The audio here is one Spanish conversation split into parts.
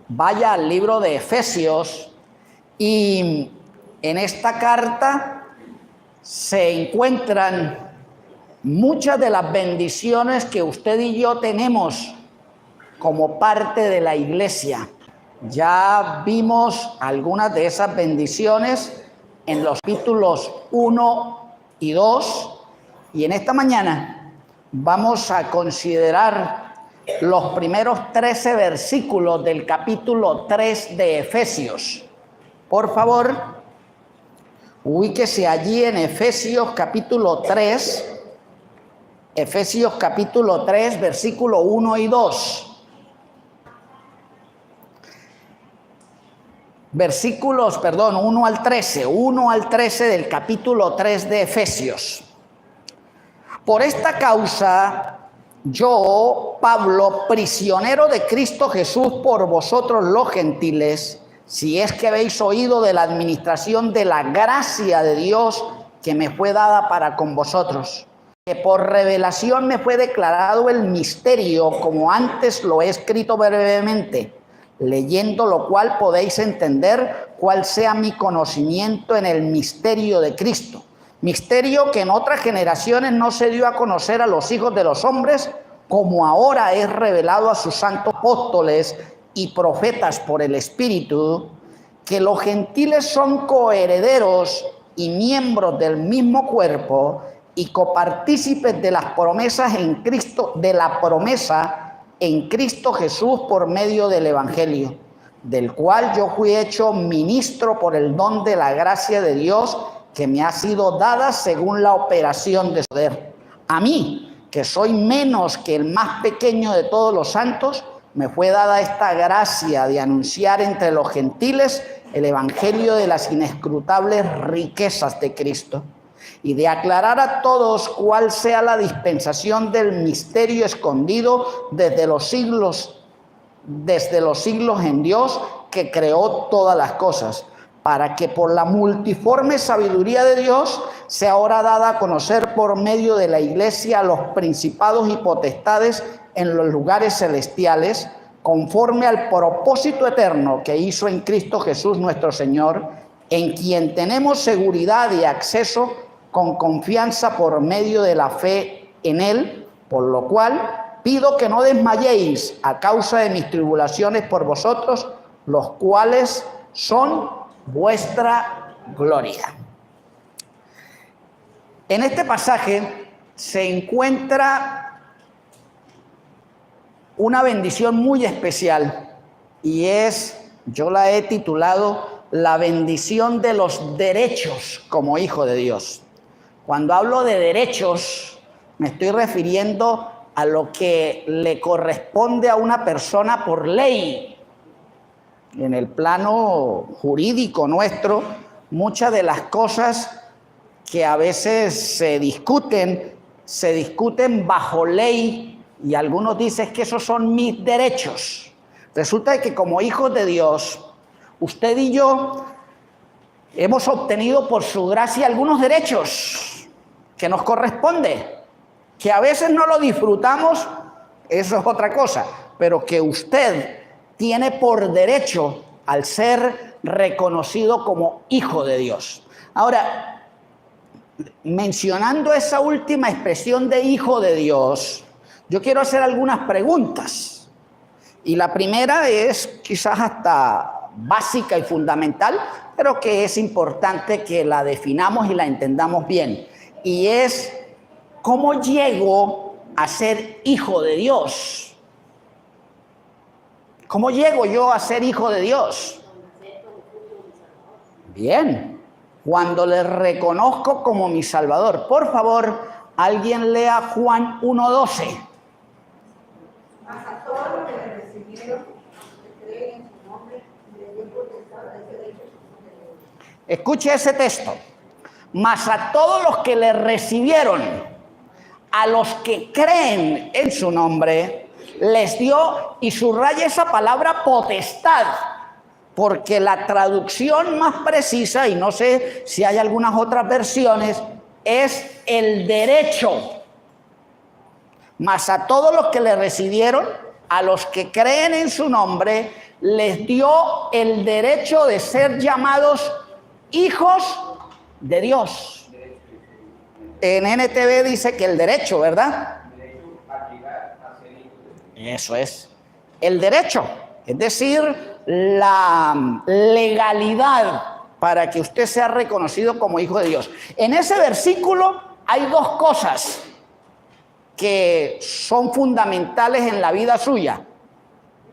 vaya al libro de Efesios, y en esta carta se encuentran muchas de las bendiciones que usted y yo tenemos como parte de la iglesia. Ya vimos algunas de esas bendiciones en los capítulos 1 y 2, y en esta mañana vamos a considerar los primeros 13 versículos del capítulo 3 de Efesios. Por favor, ubíquese allí en Efesios capítulo 3, versículo 1 y 2. Versículos, 1 al 13 del capítulo 3 de Efesios. Por esta causa, yo, Pablo, prisionero de Cristo Jesús por vosotros los gentiles, si es que habéis oído de la administración de la gracia de Dios que me fue dada para con vosotros, que por revelación me fue declarado el misterio, como antes lo he escrito brevemente, leyendo lo cual podéis entender cuál sea mi conocimiento en el misterio de Cristo. Misterio que en otras generaciones no se dio a conocer a los hijos de los hombres, como ahora es revelado a sus santos apóstoles y profetas por el Espíritu, que los gentiles son coherederos y miembros del mismo cuerpo y copartícipes de las promesas en Cristo, en Cristo Jesús por medio del Evangelio, del cual yo fui hecho ministro por el don de la gracia de Dios que me ha sido dada según la operación de su poder. A mí, que soy menos que el más pequeño de todos los santos, me fue dada esta gracia de anunciar entre los gentiles el evangelio de las inescrutables riquezas de Cristo y de aclarar a todos cuál sea la dispensación del misterio escondido desde los siglos en Dios, que creó todas las cosas, para que por la multiforme sabiduría de Dios sea ahora dada a conocer por medio de la iglesia a los principados y potestades en los lugares celestiales, conforme al propósito eterno que hizo en Cristo Jesús nuestro Señor, en quien tenemos seguridad y acceso con confianza por medio de la fe en Él, por lo cual pido que no desmayéis a causa de mis tribulaciones por vosotros, los cuales son vuestra gloria. En este pasaje se encuentra una bendición muy especial, y yo la he titulado la bendición de los derechos como hijo de Dios. Cuando hablo de derechos, me estoy refiriendo a lo que le corresponde a una persona por ley. En el plano jurídico nuestro, muchas de las cosas que a veces se discuten bajo ley, y algunos dicen que esos son mis derechos. Resulta que como hijos de Dios, usted y yo hemos obtenido por su gracia algunos derechos que nos corresponde, que a veces no lo disfrutamos, eso es otra cosa, pero que usted tiene por derecho al ser reconocido como hijo de Dios. Ahora, mencionando esa última expresión de hijo de Dios, yo quiero hacer algunas preguntas. Y la primera es quizás hasta básica y fundamental, pero que es importante que la definamos y la entendamos bien. Y es, ¿cómo llego a ser hijo de Dios? ¿Cómo llego yo a ser hijo de Dios? Bien, cuando le reconozco como mi Salvador. Por favor, alguien lea Juan 1:12. Mas a todos los que le recibieron, que creen en su nombre, le dio potestad a ese derecho. Escuche ese texto. Mas a todos los que le recibieron, a los que creen en su nombre, les dio, y subraya esa palabra potestad, porque la traducción más precisa, y no sé si hay algunas otras versiones, es el derecho. Mas a todos los que le recibieron, a los que creen en su nombre, les dio el derecho de ser llamados hijos de Dios. En NTV dice que el derecho, ¿verdad? Eso es. El derecho, es decir, la legalidad para que usted sea reconocido como hijo de Dios. En ese versículo hay dos cosas que son fundamentales en la vida suya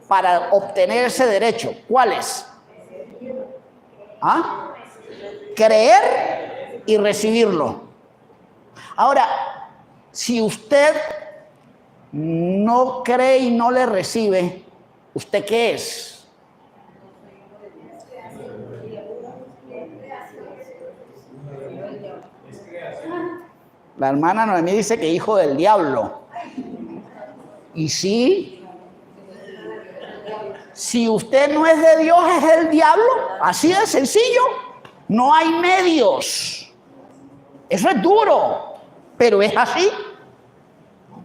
para obtener ese derecho. ¿Cuáles? ¿Ah? Creer y recibirlo. Ahora, si usted no cree y no le recibe, ¿usted qué es? La hermana Noemí dice que hijo del diablo. Y sí, si usted no es de Dios, es el diablo. Así de sencillo. No hay medios. Eso es duro, pero es así.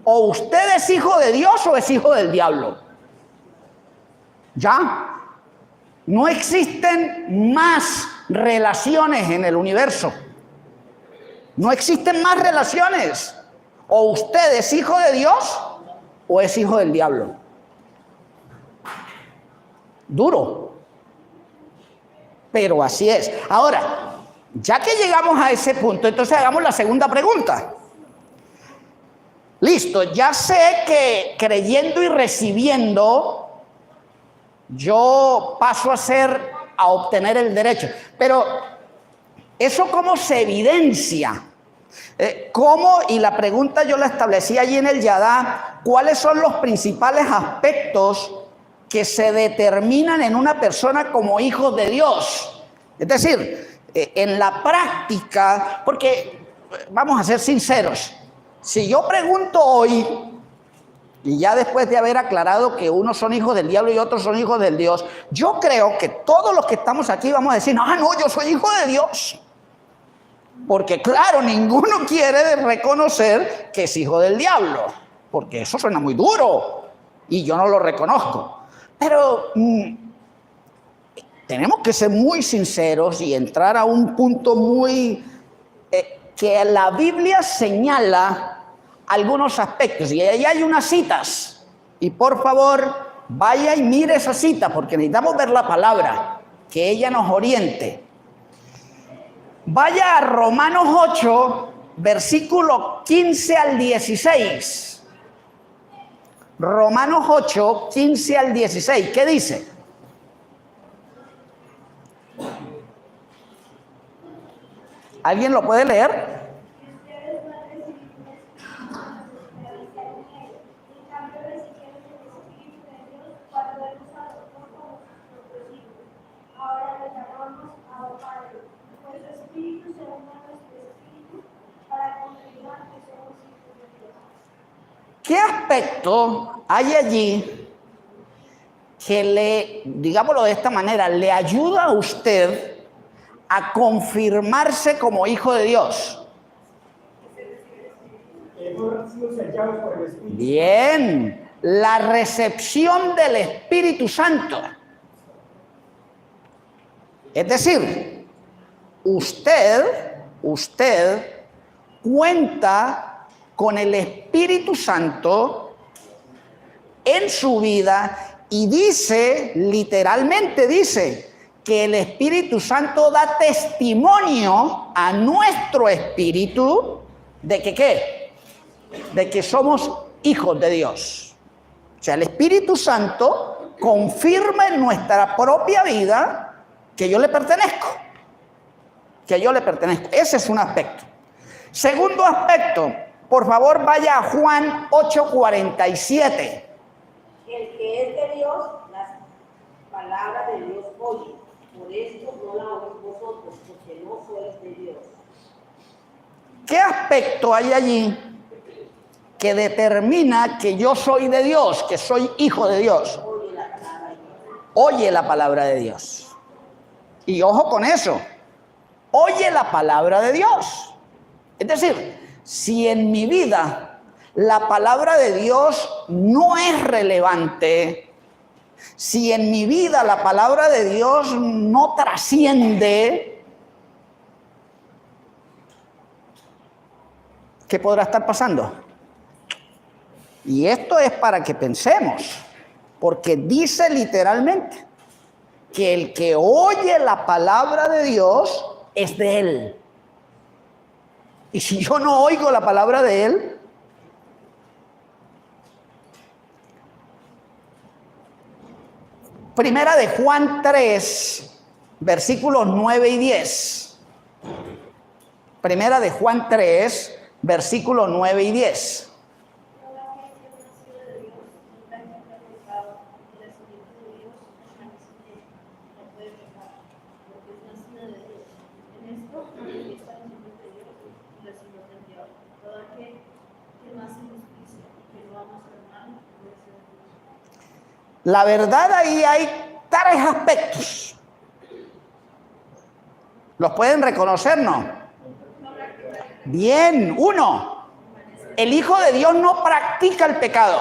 O usted es hijo de Dios o es hijo del diablo. Ya. No existen más relaciones en el universo. No existen más relaciones. O usted es hijo de Dios o es hijo del diablo. Duro. Pero así es. Ahora, ya que llegamos a ese punto, entonces hagamos la segunda pregunta. Listo, ya sé que creyendo y recibiendo, yo paso a obtener el derecho. Pero, ¿eso cómo se evidencia? ¿Cómo? Y la pregunta yo la establecí allí en el Yadá. ¿Cuáles son los principales aspectos que se determinan en una persona como hijos de Dios? Es decir, en la práctica, porque vamos a ser sinceros, si yo pregunto hoy, y ya después de haber aclarado que unos son hijos del diablo y otros son hijos del Dios, yo creo que todos los que estamos aquí vamos a decir, no, yo soy hijo de Dios. Porque claro, ninguno quiere reconocer que es hijo del diablo, porque eso suena muy duro y yo no lo reconozco. Pero tenemos que ser muy sinceros y entrar a un punto muy que la Biblia señala algunos aspectos, y ahí hay unas citas, y por favor vaya y mire esa cita, porque necesitamos ver la palabra, que ella nos oriente. Vaya a Romanos 8, versículo 15 al 16. Romanos 8, 15 al 16. ¿Qué dice? ¿Alguien lo puede leer? ¿Qué aspecto hay allí que le, digámoslo de esta manera, le ayuda a usted a confirmarse como hijo de Dios? Bien, la recepción del Espíritu Santo. Es decir, usted cuenta con el Espíritu Santo en su vida y dice, literalmente dice, que el Espíritu Santo da testimonio a nuestro espíritu de que ¿qué? De que somos hijos de Dios. O sea, el Espíritu Santo confirma en nuestra propia vida que yo le pertenezco. Que yo le pertenezco. Ese es un aspecto. Segundo aspecto, por favor vaya a Juan 8:47. El que es de Dios, las palabras de Dios oye. Por esto no la oís vosotros, porque no sois de Dios. ¿Qué aspecto hay allí que determina que yo soy de Dios, que soy hijo de Dios? Oye la palabra de Dios. Y ojo con eso. Oye la palabra de Dios. Es decir, si en mi vida la palabra de Dios no es relevante, Si en mi vida la palabra de Dios no trasciende, ¿qué podrá estar pasando? Y esto es para que pensemos, porque dice literalmente que el que oye la palabra de Dios es de Él. Y si yo no oigo la palabra de Él, Primera de Juan 3, versículos 9 y 10. Primera de Juan 3, versículos 9 y 10. La verdad, ahí hay 3 aspectos. ¿Los pueden reconocer, no? Bien, 1. El Hijo de Dios no practica el pecado.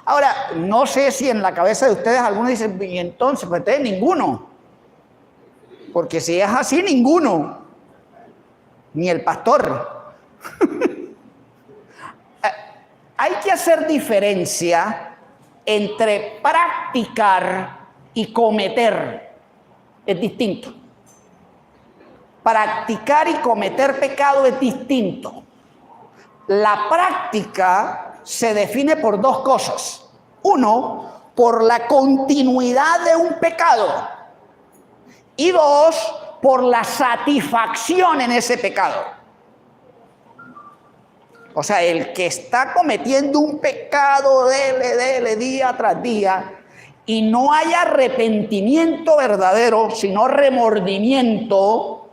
Ahora, no sé si en la cabeza de ustedes algunos dicen, y entonces, pues ustedes ninguno. Porque si es así, ninguno. Ni el pastor. Hay que hacer diferencia entre practicar y cometer. Es distinto. Practicar y cometer pecado es distinto. La práctica se define por 2 cosas. 1, por la continuidad de un pecado. Y 2, por la satisfacción en ese pecado. O sea, el que está cometiendo un pecado, dele, día tras día, y no hay arrepentimiento verdadero, sino remordimiento,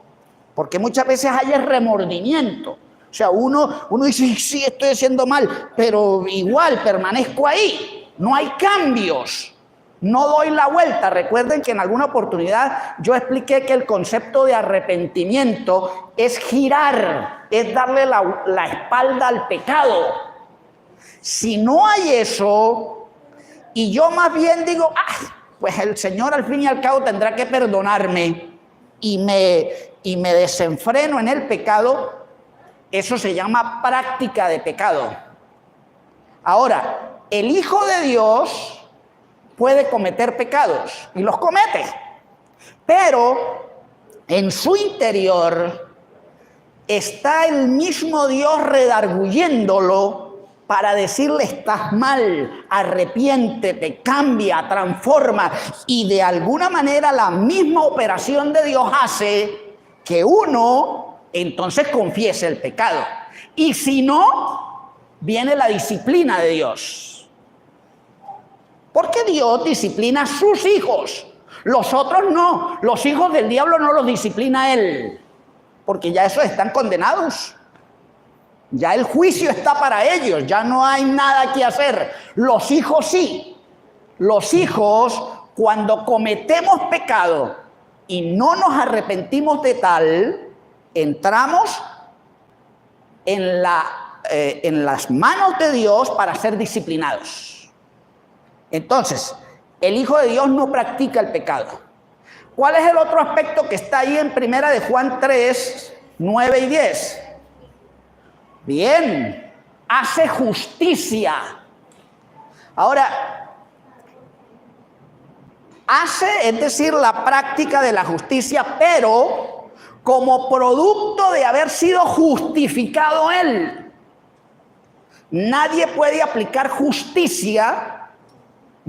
porque muchas veces hay remordimiento. O sea, uno dice, sí, estoy haciendo mal, pero igual permanezco ahí. No hay cambios. No doy la vuelta. Recuerden que en alguna oportunidad yo expliqué que el concepto de arrepentimiento es girar, es darle la espalda al pecado. Si no hay eso, y yo más bien digo, pues el Señor al fin y al cabo tendrá que perdonarme, y me desenfreno en el pecado, eso se llama práctica de pecado. Ahora, el Hijo de Dios puede cometer pecados, y los comete, pero en su interior está el mismo Dios redarguyéndolo para decirle, estás mal, arrepiéntete, cambia, transforma, y de alguna manera la misma operación de Dios hace que uno entonces confiese el pecado, y si no, viene la disciplina de Dios. Porque Dios disciplina a sus hijos. Los otros no. Los hijos del diablo no los disciplina Él. Porque ya esos están condenados. Ya el juicio está para ellos. Ya no hay nada que hacer. Los hijos sí. Los hijos, cuando cometemos pecado y no nos arrepentimos de tal, entramos en las manos de Dios para ser disciplinados. Entonces, el Hijo de Dios no practica el pecado. ¿Cuál es el otro aspecto que está ahí en Primera de Juan 3, 9 y 10? Bien, hace justicia. Ahora, es decir, la práctica de la justicia, pero como producto de haber sido justificado Él. Nadie puede aplicar justicia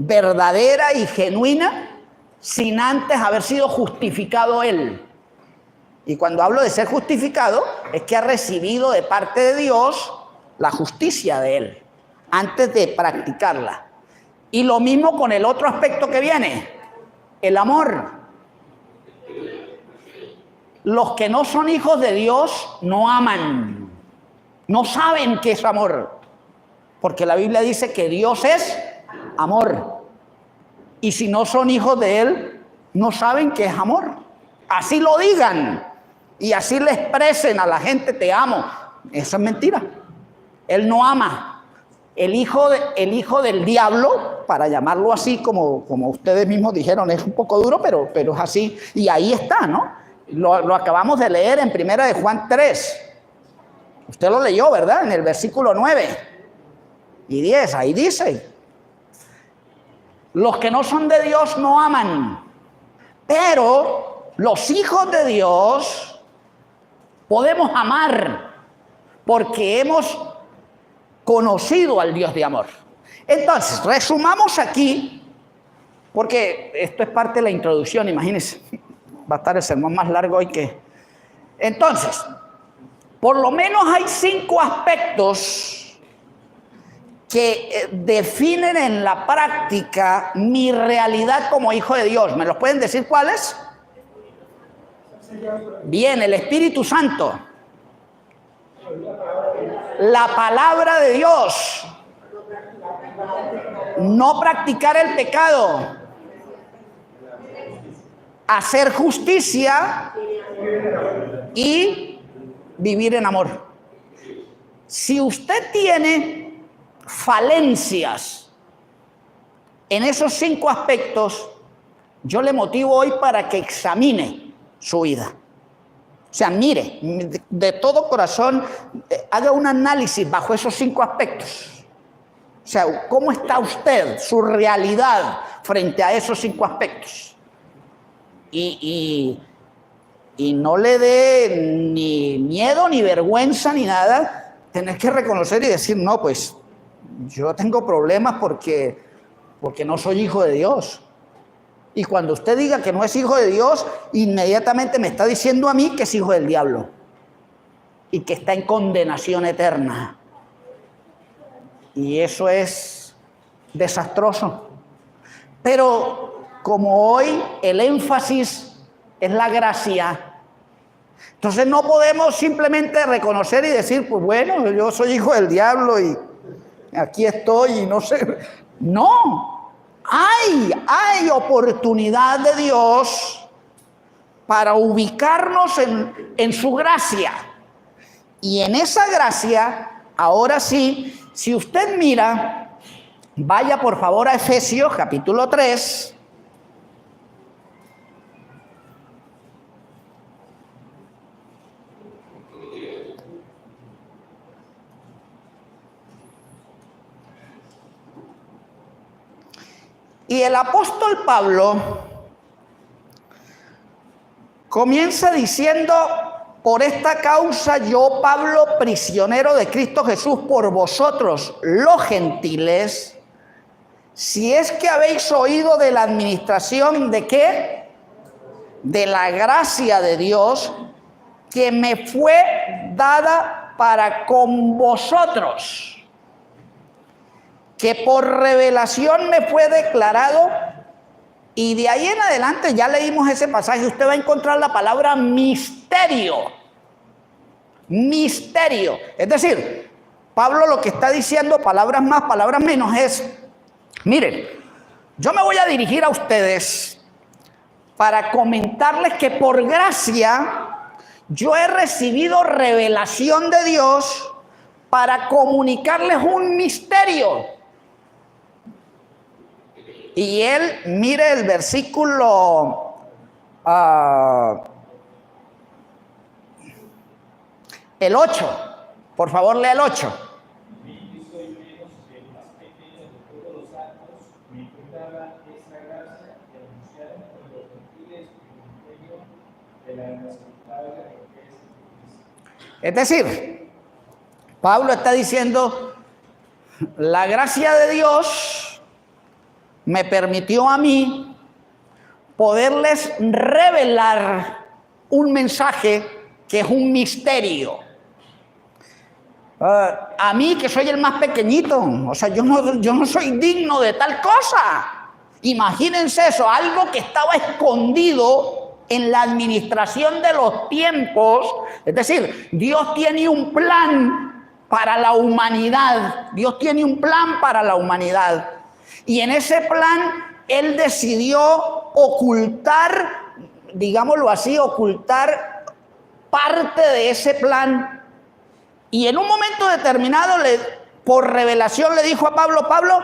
verdadera y genuina sin antes haber sido justificado Él. Y cuando hablo de ser justificado, es que ha recibido de parte de Dios la justicia de Él, antes de practicarla. Y lo mismo con el otro aspecto que viene, el amor. Los que no son hijos de Dios no aman, no saben qué es amor, porque la Biblia dice que Dios es amor. Y si no son hijos de Él, no saben qué es amor. Así lo digan y así le expresen a la gente, te amo. Eso es mentira. Él no ama. El hijo del diablo para llamarlo así, como ustedes mismos dijeron, es un poco duro, pero es así. Y ahí está, ¿no? Lo acabamos de leer en 1 de Juan 3. Usted lo leyó, ¿verdad? En el versículo 9 y 10, ahí dice: los que no son de Dios no aman, pero los hijos de Dios podemos amar porque hemos conocido al Dios de amor. Entonces, resumamos aquí, porque esto es parte de la introducción, imagínense, va a estar el sermón más largo hoy que... Entonces, por lo menos hay 5 aspectos que definen en la práctica mi realidad como hijo de Dios. ¿Me los pueden decir cuáles? Bien, el Espíritu Santo, la palabra de Dios, no practicar el pecado, hacer justicia y vivir en amor. Si usted tiene falencias en esos 5 aspectos, yo le motivo hoy para que examine su vida. O sea, mire, de todo corazón, haga un análisis bajo esos 5 aspectos. O sea, ¿cómo está usted, su realidad frente a esos 5 aspectos? Y no le dé ni miedo, ni vergüenza, ni nada. Tenés que reconocer y decir, no, pues yo tengo problemas porque no soy hijo de Dios. Y cuando usted diga que no es hijo de Dios, inmediatamente me está diciendo a mí que es hijo del diablo y que está en condenación eterna. Y eso es desastroso. Pero como hoy el énfasis es la gracia, entonces no podemos simplemente reconocer y decir, pues bueno, yo soy hijo del diablo y aquí estoy y no sé. No. Hay oportunidad de Dios para ubicarnos en su gracia. Y en esa gracia, ahora sí, si usted mira, vaya por favor a Efesios capítulo 3. Y el apóstol Pablo comienza diciendo: por esta causa yo, Pablo, prisionero de Cristo Jesús, por vosotros los gentiles, si es que habéis oído de la administración de ¿qué? De la gracia de Dios que me fue dada para con vosotros, que por revelación me fue declarado. Y de ahí en adelante, ya leímos ese pasaje, usted va a encontrar la palabra misterio. Misterio. Es decir, Pablo lo que está diciendo, palabras más, palabras menos, es: miren, yo me voy a dirigir a ustedes para comentarles que por gracia yo he recibido revelación de Dios para comunicarles un misterio. Y él, mire el versículo el 8. Por favor, lea el 8. Es decir, Pablo está diciendo: la gracia de Dios me permitió a mí poderles revelar un mensaje que es un misterio. A mí, que soy el más pequeñito, o sea, yo no soy digno de tal cosa. Imagínense eso, algo que estaba escondido en la administración de los tiempos. Es decir, Dios tiene un plan para la humanidad. Dios tiene un plan para la humanidad. Y en ese plan, Él decidió ocultar, digámoslo así, ocultar parte de ese plan. Y en un momento determinado, por revelación, le dijo a Pablo: Pablo,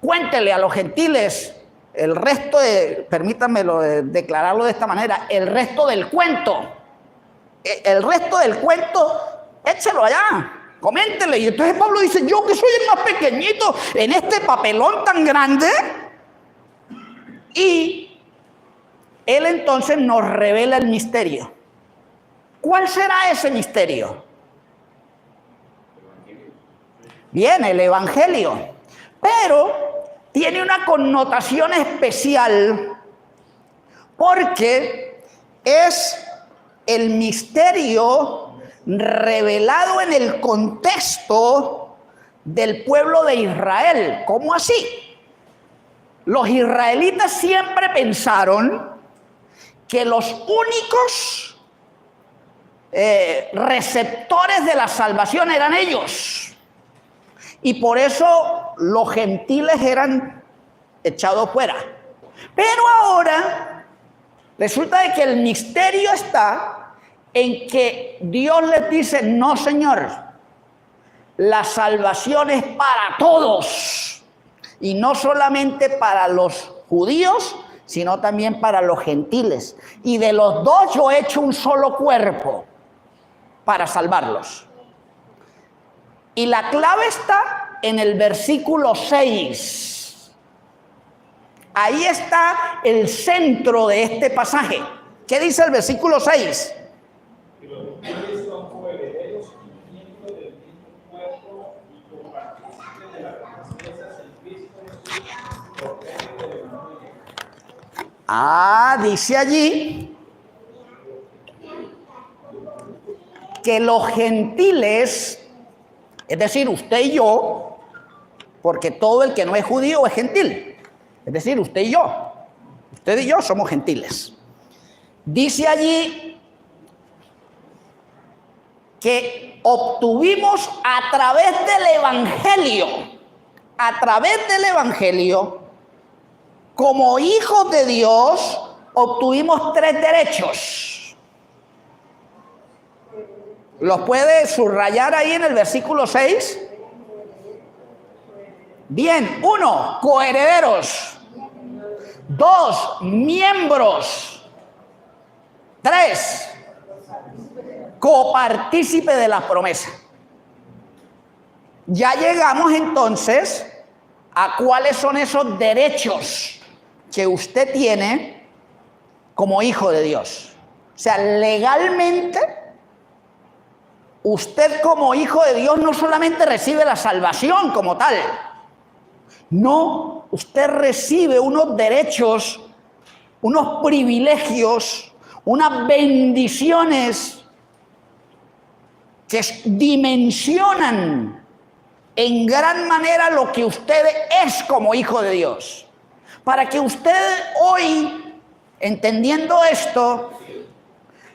cuéntele a los gentiles el resto de, permítanmelo declararlo de esta manera, el resto del cuento. El resto del cuento, échelo allá, coméntele. Y entonces Pablo dice, yo que soy el más pequeñito en este papelón tan grande. Y él entonces nos revela el misterio. ¿Cuál será ese misterio? Bien, el evangelio. Pero tiene una connotación especial porque es el misterio revelado en el contexto del pueblo de Israel. ¿Cómo así? Los israelitas siempre pensaron que los únicos receptores de la salvación eran ellos. Y por eso los gentiles eran echados fuera. Pero ahora resulta de que el misterio está en que Dios les dice, no señor, la salvación es para todos. Y no solamente para los judíos, sino también para los gentiles. Y de los dos yo he hecho un solo cuerpo para salvarlos. Y la clave está en el versículo 6. Ahí está el centro de este pasaje. ¿Qué dice el versículo 6? Que los gentiles son coherederos y miembros del mismo cuerpo y compartícipes de las promesas en Cristo Jesús por medio del Evangelio. Dice allí que los gentiles, es decir, usted y yo, porque todo el que no es judío es gentil, es decir, usted y yo somos gentiles. Dice allí que obtuvimos a través del evangelio, como hijos de Dios, obtuvimos 3 derechos. ¿Los puede subrayar ahí en el versículo 6? Bien, 1, coherederos. 2, miembros. 3, copartícipe de la promesa. Ya llegamos entonces a cuáles son esos derechos que usted tiene como hijo de Dios. O sea, legalmente, usted como hijo de Dios no solamente recibe la salvación como tal, no, usted recibe unos derechos, unos privilegios, unas bendiciones que dimensionan en gran manera lo que usted es como hijo de Dios. Para que usted hoy, entendiendo esto,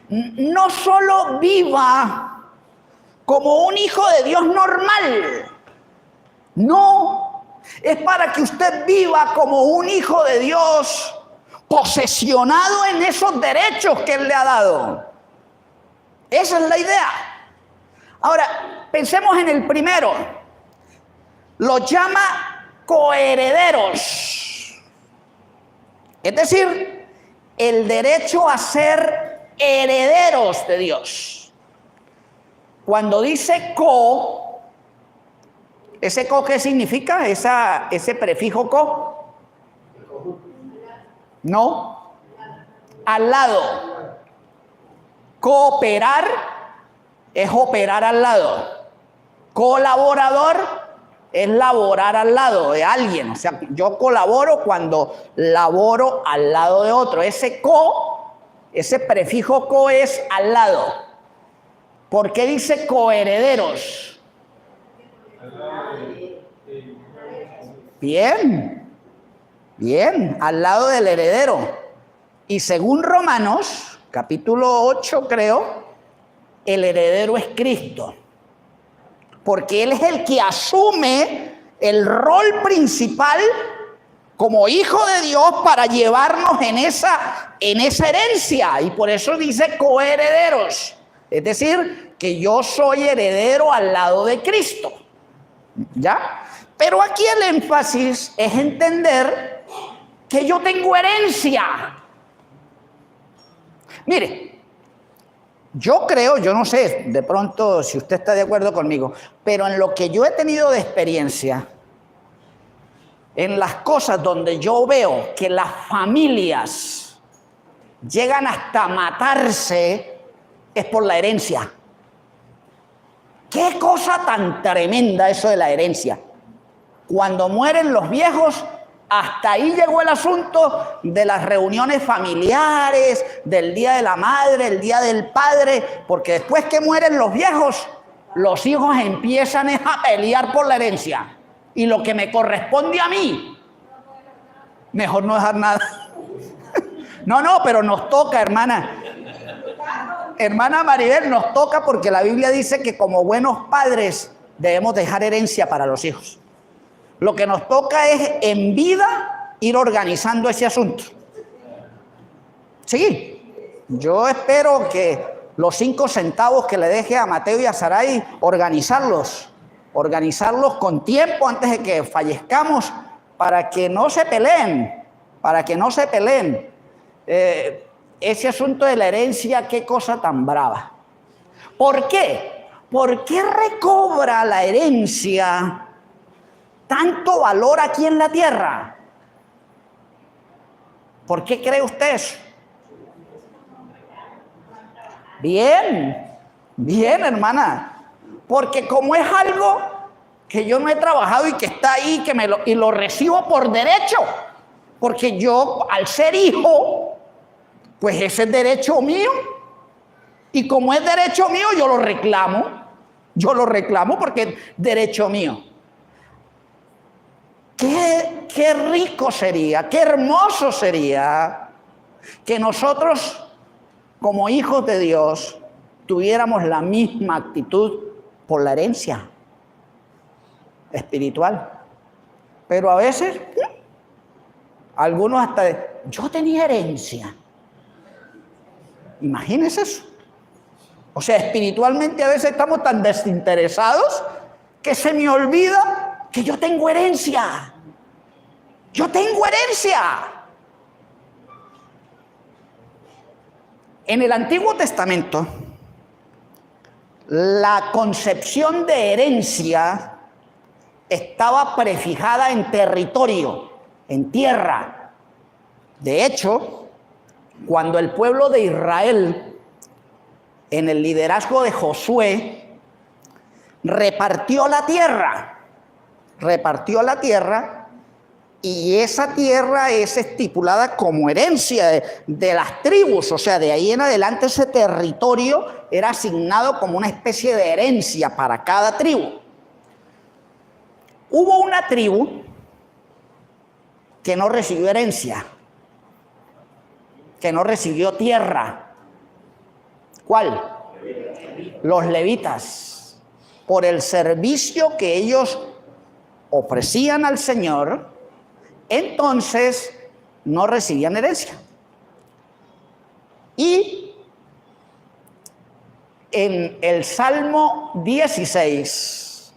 no solo viva como un hijo de Dios normal, no, es para que usted viva como un hijo de Dios posesionado en esos derechos que Él le ha dado. Esa es la idea. Ahora, pensemos en el primero. Los llama coherederos. Es decir, el derecho a ser herederos de Dios. Cuando dice co, ¿ese co qué significa? Ese prefijo co. No. Al lado. Cooperar es operar al lado. Colaborador es laborar al lado de alguien. O sea, yo colaboro cuando laboro al lado de otro. Ese co, ese prefijo co es al lado. ¿Por qué dice coherederos? Bien, bien, al lado del heredero. Y según Romanos, capítulo 8 creo, el heredero es Cristo. Porque Él es el que asume el rol principal como hijo de Dios para llevarnos en esa herencia. Y por eso dice coherederos. Es decir, que yo soy heredero al lado de Cristo. ¿Ya? Pero aquí el énfasis es entender que yo tengo herencia. Mire, yo creo, yo no sé, de pronto si usted está de acuerdo conmigo, pero en lo que yo he tenido de experiencia, en las cosas donde yo veo que las familias llegan hasta matarse, es por la herencia. Qué cosa tan tremenda eso de la herencia. Cuando mueren los viejos, hasta ahí llegó el asunto de las reuniones familiares, del Día de la Madre, el Día del Padre, porque después que mueren los viejos, los hijos empiezan a pelear por la herencia. Y lo que me corresponde a mí, mejor no dejar nada. No, pero nos toca, hermana. Hermana Maribel, nos toca porque la Biblia dice que como buenos padres debemos dejar herencia para los hijos. Lo que nos toca es en vida ir organizando ese asunto. Sí, yo espero que los 5 centavos que le deje a Mateo y a Saray, organizarlos con tiempo antes de que fallezcamos para que no se peleen, ese asunto de la herencia, qué cosa tan brava. ¿Por qué? ¿Por qué recobra la herencia tanto valor aquí en la tierra? ¿Por qué cree usted eso? Bien, hermana. Porque como es algo que yo no he trabajado y que está ahí, y lo recibo por derecho, porque yo, al ser hijo, pues ese es derecho mío. Y como es derecho mío, yo lo reclamo porque es derecho mío. Qué rico sería, qué hermoso sería que nosotros, como hijos de Dios, tuviéramos la misma actitud por la herencia espiritual. Pero a veces, algunos hasta, yo tenía herencia. Imagínense eso. O sea, espiritualmente a veces estamos tan desinteresados que se me olvida que yo tengo herencia. Yo tengo herencia. En el Antiguo Testamento, la concepción de herencia estaba prefijada en territorio, en tierra. De hecho, cuando el pueblo de Israel, en el liderazgo de Josué, repartió la tierra, y esa tierra es estipulada como herencia de las tribus, o sea, de ahí en adelante ese territorio era asignado como una especie de herencia para cada tribu. Hubo una tribu que no recibió herencia, que no recibió tierra. ¿Cuál? Los levitas. Por el servicio que ellos ofrecían al Señor, entonces no recibían herencia. Y en el Salmo 16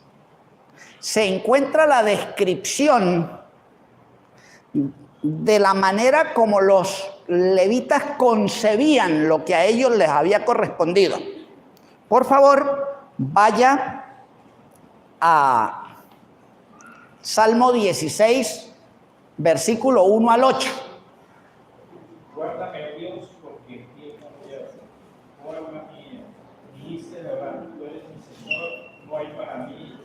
se encuentra la descripción de la manera como los levitas concebían lo que a ellos les había correspondido. Por favor, vaya a Salmo 16, versículo 1 al 8. Guárdame, Dios, porque en ti he confiado. Oh alma mía, dijiste la verdad, tú eres mi Señor, no hay para mí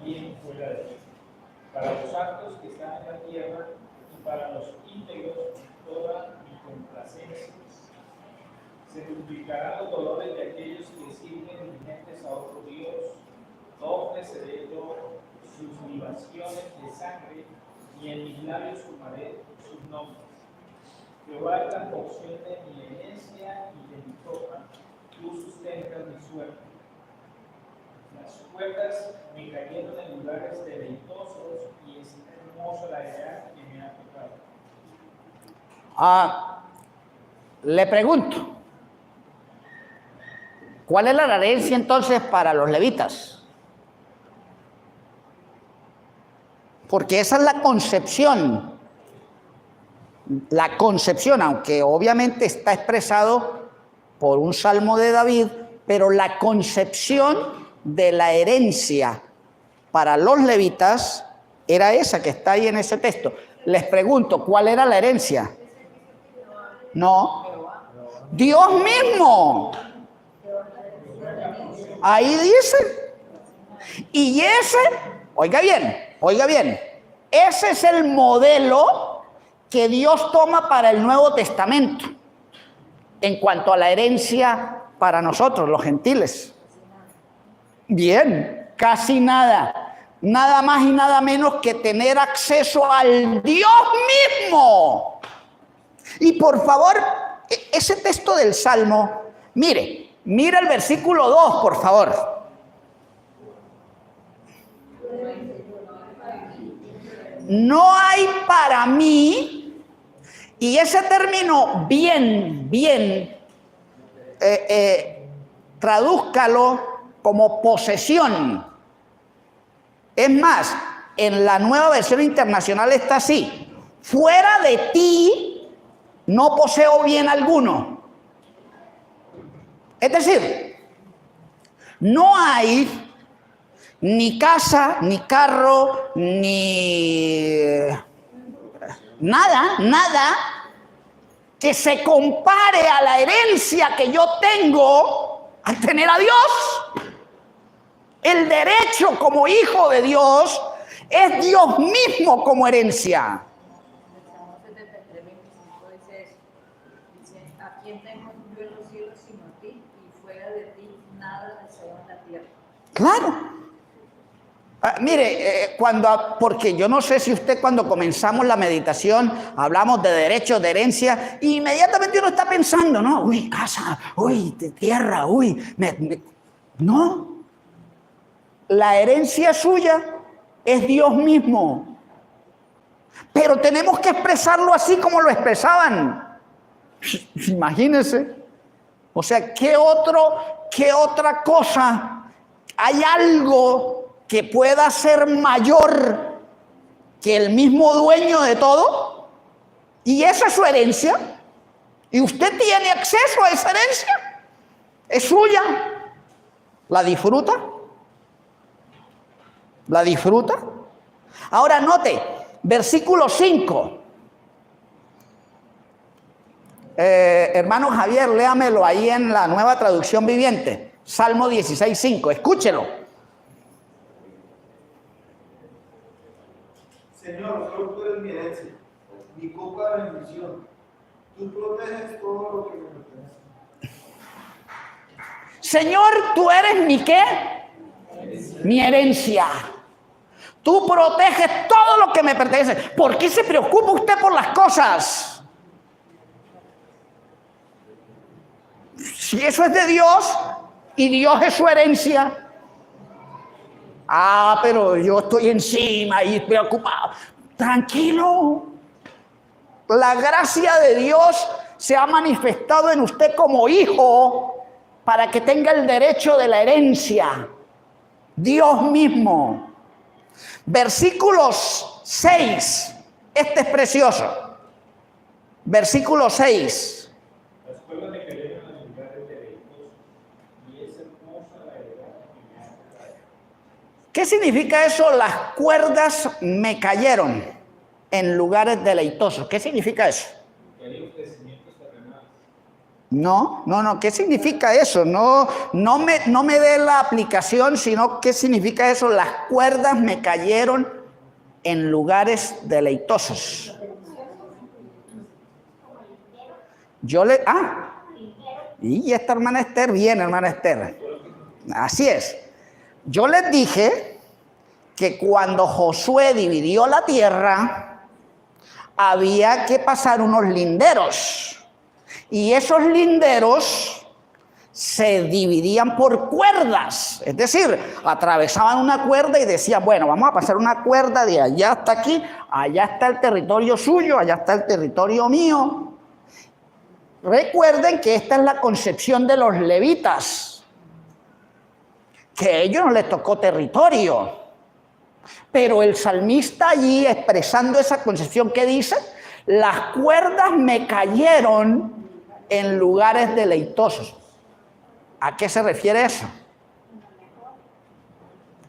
bien fuera de ti. Para los actos que están en la tierra y para los íntegros toda mi complacencia. Se duplicarán los dolores de aquellos que sirven diligentes a otro Dios. No ofreceré yo sus libaciones de sangre, ni en mis labios sumaré sus nombres. Jehová es la porción de mi herencia y de mi copa, tú sustentas mi suerte. Las cuerdas me cayeron en lugares deleitosos y es hermosa la heredad que me ha tocado. Le pregunto, ¿cuál es la herencia entonces para los levitas? porque esa es la concepción. La concepción, aunque obviamente está expresado por un salmo de David, pero la concepción de la herencia para los levitas era esa que está ahí en ese texto. Les pregunto, ¿cuál era la herencia? No, Dios mismo. Ahí dice. Y ese, oiga bien, ese es el modelo que Dios toma para el Nuevo Testamento en cuanto a la herencia para nosotros, los gentiles. Bien, casi nada. Nada más y nada menos que tener acceso al Dios mismo. Y por favor, ese texto del Salmo, mire el versículo 2, por favor. No hay para mí, y ese término tradúzcalo como posesión. Es más, en la Nueva Versión Internacional está así: fuera de ti no poseo bien alguno. Es decir, no hay ni casa, ni carro, ni nada que se compare a la herencia que yo tengo al tener a Dios. El derecho como hijo de Dios es Dios mismo como herencia. ¿A quién tengo yo en los cielos sino a ti? Y fuera de ti nada deseo en la tierra. Claro. Porque yo no sé si usted, cuando comenzamos la meditación, hablamos de derechos, de herencia, y inmediatamente uno está pensando, ¿no? Uy, casa, uy, tierra, uy. No. La herencia suya es Dios mismo. Pero tenemos que expresarlo así como lo expresaban. Imagínense. O sea, ¿qué otra cosa? ¿Hay algo que pueda ser mayor que el mismo dueño de todo? Y esa es su herencia. Y usted tiene acceso a esa herencia. Es suya. ¿La disfruta? ¿La disfruta? Ahora note, versículo 5. Hermano Javier, léamelo ahí en la Nueva Traducción Viviente. Salmo 16:5. Escúchelo. Señor, solo tú eres mi herencia, mi copa de bendición. Tú proteges todo lo que me pertenece. Señor, tú eres mi ¿qué? Mi herencia. Tú proteges todo lo que me pertenece. ¿Por qué se preocupa usted por las cosas? Si eso es de Dios y Dios es su herencia. Pero yo estoy encima y preocupado. Tranquilo. La gracia de Dios se ha manifestado en usted como hijo para que tenga el derecho de la herencia. Dios mismo. Versículos 6. Este es precioso. Versículo 6. Las cuerdas me cayeron en los lugares derechosos, y es hermosa la heredad que me ha traído. ¿Qué significa eso? Las cuerdas me cayeron en lugares deleitosos. ¿Qué significa eso? Que hay ofrecimientos terrenales. No. ¿Qué significa eso? No me dé la aplicación, sino ¿qué significa eso? Las cuerdas me cayeron en lugares deleitosos. Y esta hermana Esther, bien, hermana Esther. Así es. Yo les dije que cuando Josué dividió la tierra, había que pasar unos linderos. Y esos linderos se dividían por cuerdas. Es decir, atravesaban una cuerda y decían, bueno, vamos a pasar una cuerda de allá hasta aquí. Allá está el territorio suyo, allá está el territorio mío. Recuerden que esta es la concepción de los levitas, que a ellos no les tocó territorio. Pero el salmista allí, expresando esa concepción, ¿qué dice? Las cuerdas me cayeron en lugares deleitosos. ¿A qué se refiere eso?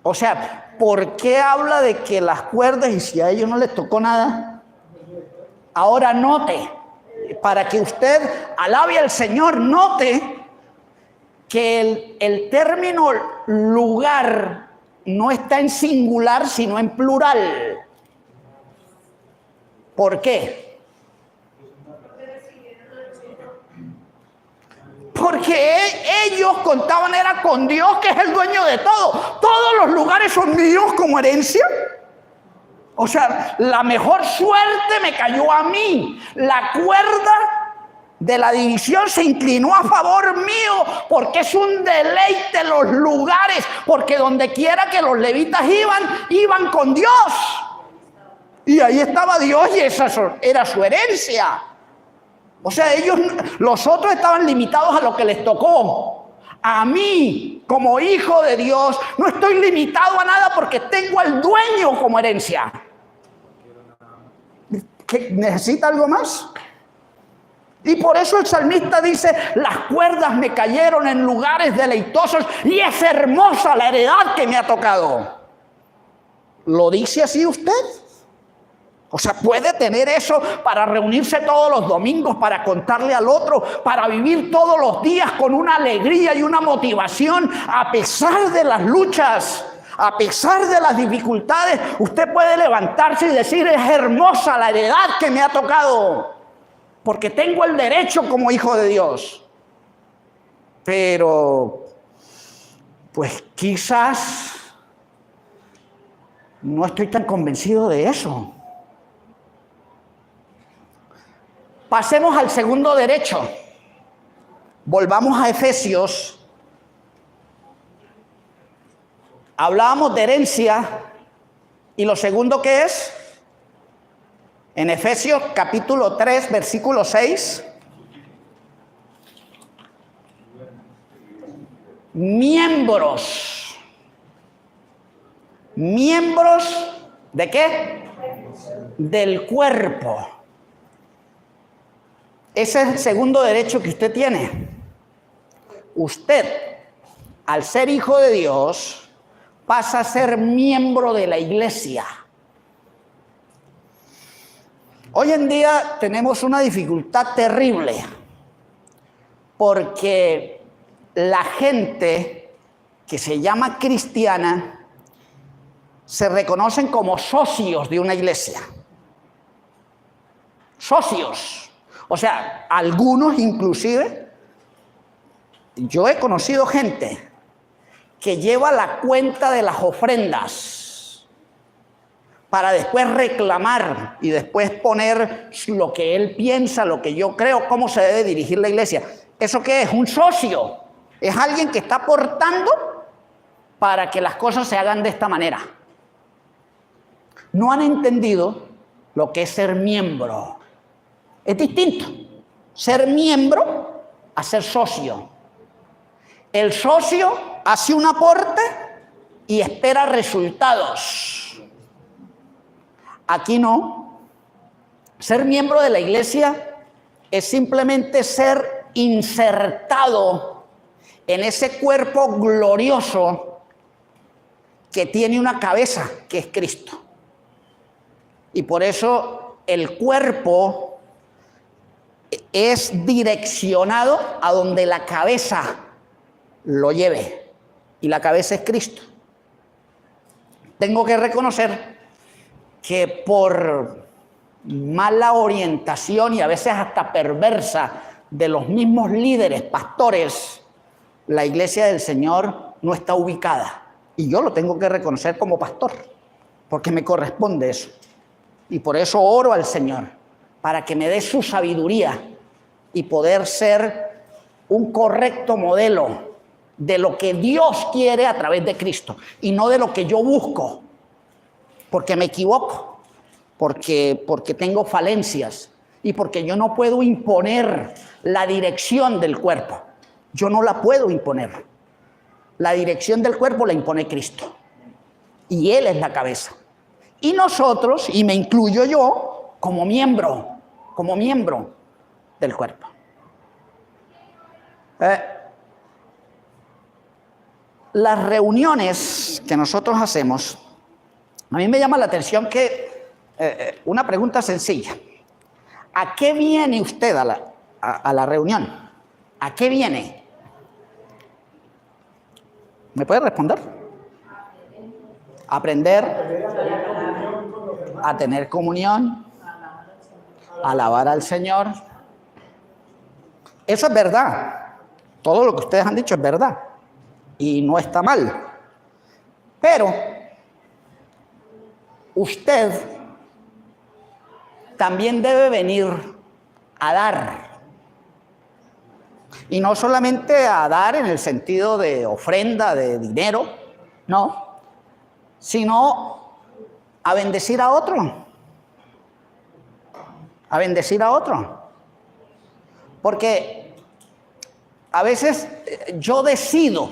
O sea, ¿por qué habla de que las cuerdas, y si a ellos no les tocó nada? Ahora note, para que usted alabe al Señor, note que el término lugar no está en singular, sino en plural. ¿Por qué? Porque ellos contaban era con Dios, que es el dueño de todo. Todos los lugares son míos como herencia. O sea, la mejor suerte me cayó a mí. La cuerda de la división se inclinó a favor mío, porque es un deleite los lugares, porque donde quiera que los levitas iban con Dios. Y ahí estaba Dios y esa era su herencia. O sea, los otros estaban limitados a lo que les tocó. A mí, como hijo de Dios, no estoy limitado a nada porque tengo al dueño como herencia. ¿Qué, necesita algo más? Y por eso el salmista dice, las cuerdas me cayeron en lugares deleitosos y es hermosa la heredad que me ha tocado. ¿Lo dice así usted? O sea, puede tener eso para reunirse todos los domingos, para contarle al otro, para vivir todos los días con una alegría y una motivación a pesar de las luchas, a pesar de las dificultades. Usted puede levantarse y decir, es hermosa la heredad que me ha tocado, porque tengo el derecho como hijo de Dios. Pero, pues quizás no estoy tan convencido de eso. Pasemos al segundo derecho. Volvamos a Efesios. Hablábamos de herencia. ¿Y lo segundo qué es? En Efesios capítulo 3, versículo 6. Miembros. ¿Miembros de qué? Del cuerpo. Ese es el segundo derecho que usted tiene. Usted, al ser hijo de Dios, pasa a ser miembro de la iglesia. Hoy en día tenemos una dificultad terrible porque la gente que se llama cristiana se reconocen como socios de una iglesia. Socios. O sea, algunos inclusive, yo he conocido gente que lleva la cuenta de las ofrendas para después reclamar y después poner lo que él piensa, lo que yo creo, cómo se debe dirigir la iglesia. ¿Eso qué es? Un socio. Es alguien que está aportando para que las cosas se hagan de esta manera. No han entendido lo que es ser miembro. Es distinto ser miembro a ser socio. El socio hace un aporte y espera resultados. Aquí no. Ser miembro de la iglesia es simplemente ser insertado en ese cuerpo glorioso que tiene una cabeza, que es Cristo. Y por eso el cuerpo es direccionado a donde la cabeza lo lleve. Y la cabeza es Cristo. Tengo que reconocer que por mala orientación y a veces hasta perversa de los mismos líderes, pastores, la iglesia del Señor no está ubicada. Y yo lo tengo que reconocer como pastor, porque me corresponde eso. Y por eso oro al Señor, para que me dé su sabiduría y poder ser un correcto modelo de lo que Dios quiere a través de Cristo y no de lo que yo busco, porque me equivoco, porque tengo falencias y porque yo no puedo imponer la dirección del cuerpo. Yo no la puedo imponer. La dirección del cuerpo la impone Cristo. y Él es la cabeza. Y nosotros, y me incluyo yo, como miembro del cuerpo. Las reuniones que nosotros hacemos, a mí me llama la atención que, una pregunta sencilla, ¿a qué viene usted a la reunión? ¿A qué viene? ¿Me puede responder? Aprender, a tener comunión, a alabar al Señor. Eso es verdad. Todo lo que ustedes han dicho es verdad. Y no está mal. Pero usted también debe venir a dar. Y no solamente a dar en el sentido de ofrenda, de dinero, no, sino a bendecir a otro. A bendecir a otro. Porque a veces yo decido,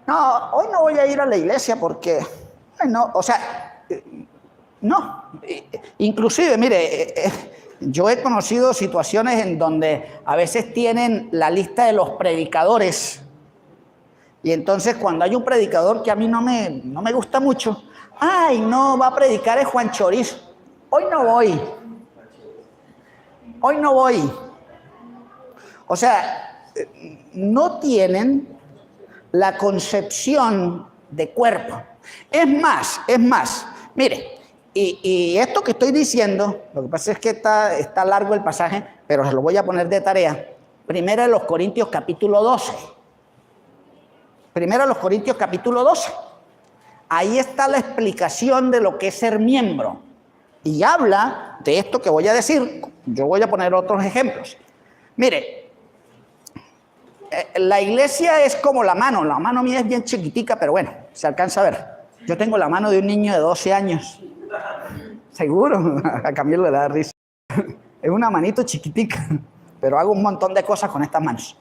no, hoy no voy a ir a la iglesia porque, no, o sea, no. Inclusive, mire, yo he conocido situaciones en donde a veces tienen la lista de los predicadores y entonces cuando hay un predicador que a mí no me gusta mucho, ay, no, va a predicar es Juan Chorizo, hoy no voy. O sea, no tienen la concepción de cuerpo. Es más, mire, y esto que estoy diciendo, lo que pasa es que está largo el pasaje, pero se lo voy a poner de tarea. Primera de los Corintios capítulo 12. Primera de los Corintios capítulo 12. Ahí está la explicación de lo que es ser miembro. Y habla de esto que voy a decir. Yo voy a poner otros ejemplos. Mire, la iglesia es como la mano. La mano mía es bien chiquitica, pero bueno, se alcanza a ver. Yo tengo la mano de un niño de 12 años. Seguro, a Camilo le da risa. Es una manito chiquitica, pero hago un montón de cosas con estas manos.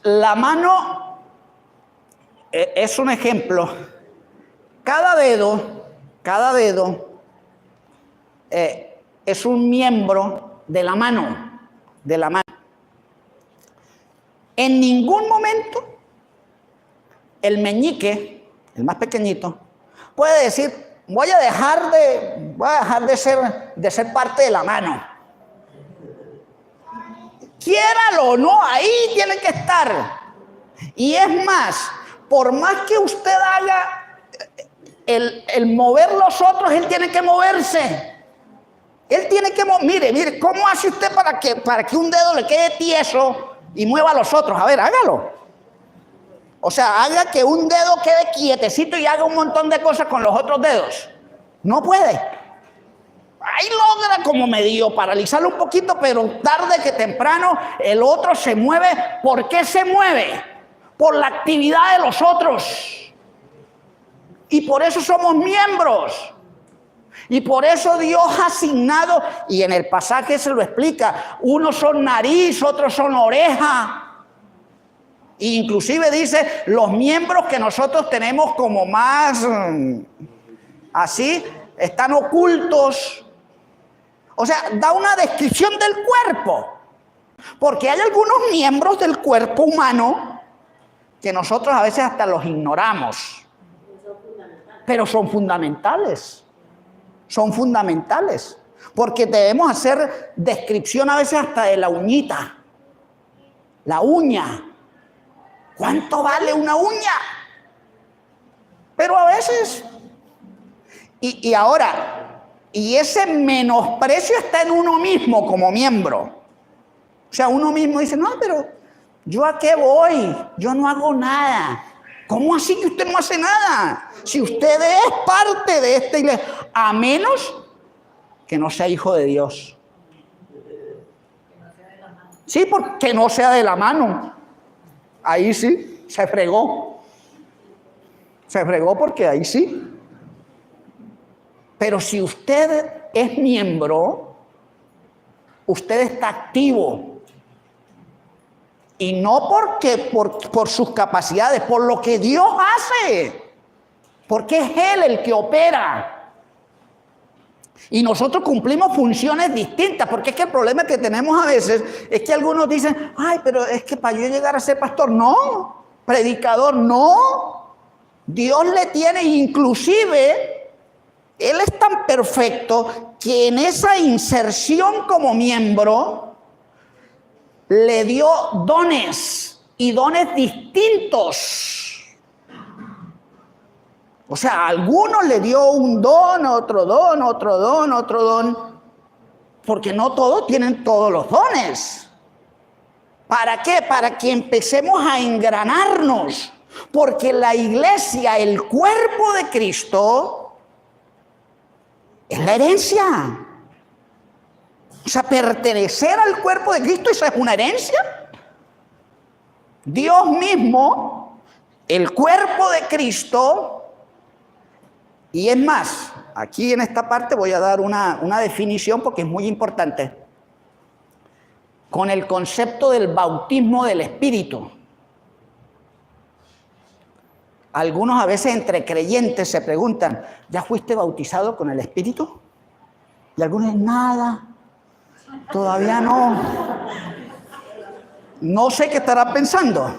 La mano es un ejemplo. Cada dedo es un miembro de la mano. En ningún momento el meñique, el más pequeñito, puede decir, voy a dejar de ser parte de la mano. Quiéralo o no, ahí tiene que estar. Y es más, por más que usted haga el mover los otros, él tiene que moverse. Él tiene que mire, ¿cómo hace usted para que un dedo le quede tieso y mueva a los otros? A ver, hágalo. O sea, haga que un dedo quede quietecito y haga un montón de cosas con los otros dedos. No puede. Ahí logra como medio paralizarlo un poquito, pero tarde que temprano el otro se mueve. ¿Por qué se mueve? Por la actividad de los otros. Y por eso somos miembros. Y por eso Dios ha asignado, y en el pasaje se lo explica, unos son nariz, otros son oreja. E inclusive dice, los miembros que nosotros tenemos como más así, están ocultos. O sea, da una descripción del cuerpo. Porque hay algunos miembros del cuerpo humano que nosotros a veces hasta los ignoramos. Pero son fundamentales. Son fundamentales. Porque debemos hacer descripción a veces hasta de la uñita. La uña. ¿Cuánto vale una uña? Pero a veces... Y ahora, y ese menosprecio está en uno mismo como miembro. O sea, uno mismo dice, no, pero ¿yo a qué voy? Yo no hago nada. ¿Cómo así que usted no hace nada? Si usted es parte de esta iglesia, a menos que no sea hijo de Dios. Sí, porque no sea de la mano. Ahí sí, se fregó. Se fregó porque ahí sí. Pero si usted es miembro, usted está activo. Y no por sus capacidades, por lo que Dios hace. Porque es Él el que opera. Y nosotros cumplimos funciones distintas, porque es que el problema que tenemos a veces es que algunos dicen, ay, pero es que para yo llegar a ser pastor, no, predicador, no. Dios le tiene, inclusive, Él es tan perfecto que en esa inserción como miembro le dio dones y dones distintos. O sea, a algunos le dio un don, otro don, otro don, otro don, porque no todos tienen todos los dones. ¿Para qué? Para que empecemos a engranarnos, porque la iglesia, el cuerpo de Cristo, es la herencia. O sea, pertenecer al cuerpo de Cristo, ¿eso es una herencia? Dios mismo, el cuerpo de Cristo. Y es más, aquí en esta parte voy a dar una definición porque es muy importante. Con el concepto del bautismo del Espíritu. Algunos a veces entre creyentes se preguntan, ¿ya fuiste bautizado con el Espíritu? Y algunos dicen, nada, todavía no. No sé qué estarán pensando.